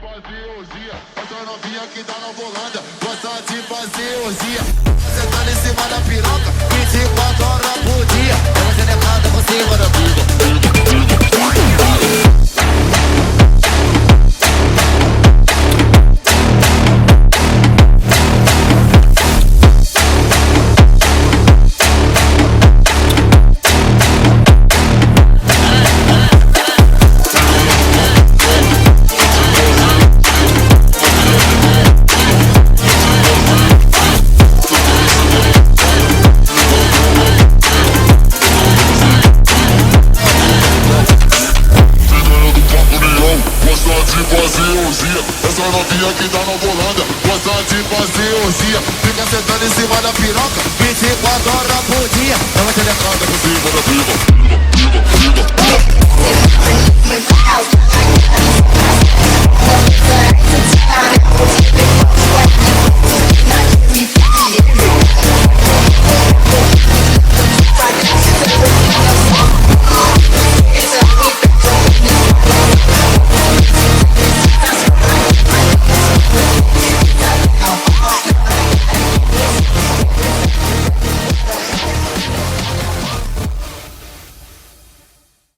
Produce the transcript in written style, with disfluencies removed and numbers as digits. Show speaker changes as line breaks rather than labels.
fazer orgia, essa novinha que tá na volanda gosta de fazer orgia. Você tá em cima da piroca 24 horas por dia. Ela se levanta por cima da piroca. Essa novinha que tá na volanda gosta de fazer orgia. Fica sentando em cima da piroca 24 horas por dia. Ela se levanta por cima da piroca.